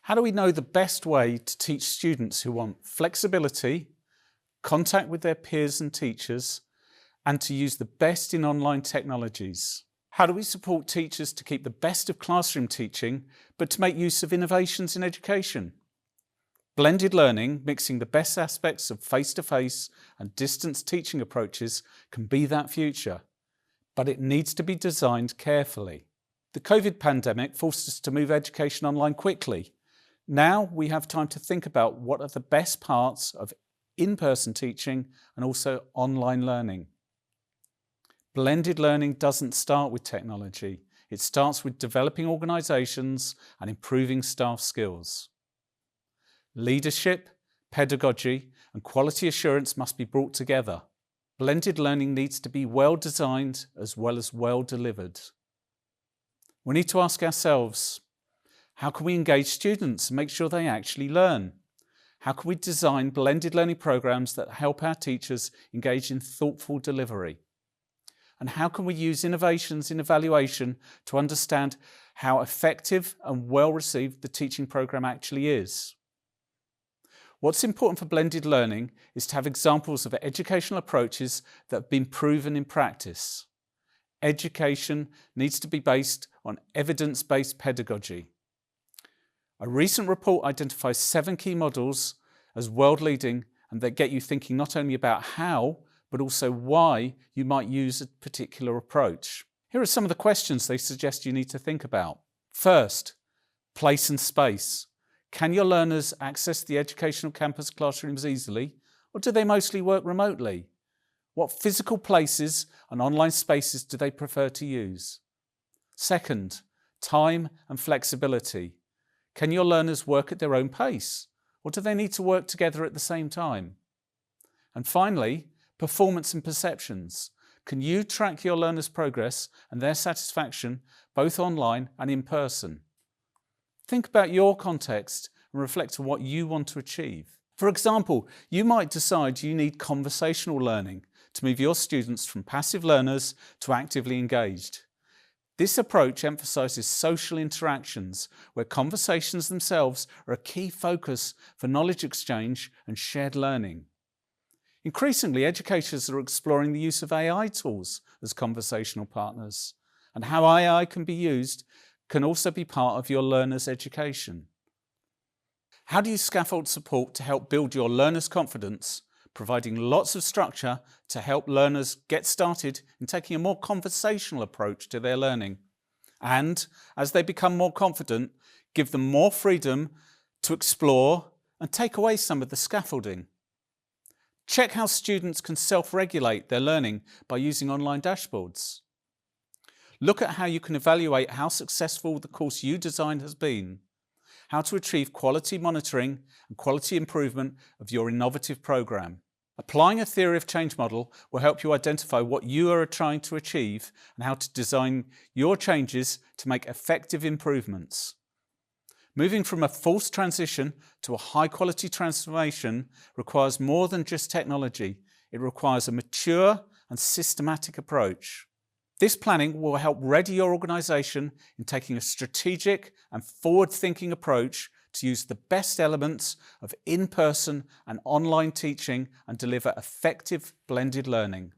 How do we know the best way to teach students who want flexibility, contact with their peers and teachers, and to use the best in online technologies? How do we support teachers to keep the best of classroom teaching, but to make use of innovations in education? Blended learning, mixing the best aspects of face-to-face and distance teaching approaches, can be that future, but it needs to be designed carefully. The COVID pandemic forced us to move education online quickly. Now we have time to think about what are the best parts of in-person teaching and also online learning. Blended learning doesn't start with technology. It starts with developing organisations and improving staff skills. Leadership, pedagogy and quality assurance must be brought together. Blended learning needs to be well designed as well as well delivered. We need to ask ourselves, how can we engage students and make sure they actually learn? How can we design blended learning programs that help our teachers engage in thoughtful delivery? And how can we use innovations in evaluation to understand how effective and well received the teaching program actually is? What's important for blended learning is to have examples of educational approaches that have been proven in practice. Education needs to be based on evidence-based pedagogy. A recent report identifies 7 key models as world-leading, and they get you thinking not only about how, but also why you might use a particular approach. Here are some of the questions they suggest you need to think about. First, place and space. Can your learners access the educational campus classrooms easily, or do they mostly work remotely? What physical places and online spaces do they prefer to use? Second, time and flexibility. Can your learners work at their own pace, or do they need to work together at the same time? And finally, performance and perceptions. Can you track your learners' progress and their satisfaction both online and in person? Think about your context and reflect on what you want to achieve. For example, you might decide you need conversational learning to move your students from passive learners to actively engaged. This approach emphasises social interactions where conversations themselves are a key focus for knowledge exchange and shared learning. Increasingly, educators are exploring the use of AI tools as conversational partners, and how AI can be used can also be part of your learners' education. How do you scaffold support to help build your learners' confidence, providing lots of structure to help learners get started in taking a more conversational approach to their learning? And as they become more confident, give them more freedom to explore and take away some of the scaffolding. Check how students can self-regulate their learning by using online dashboards. Look at how you can evaluate how successful the course you designed has been, how to achieve quality monitoring and quality improvement of your innovative program. Applying a theory of change model will help you identify what you are trying to achieve and how to design your changes to make effective improvements. Moving from a forced transition to a high-quality transformation requires more than just technology. It requires a mature and systematic approach. This planning will help ready your organisation in taking a strategic and forward-thinking approach to use the best elements of in-person and online teaching and deliver effective blended learning.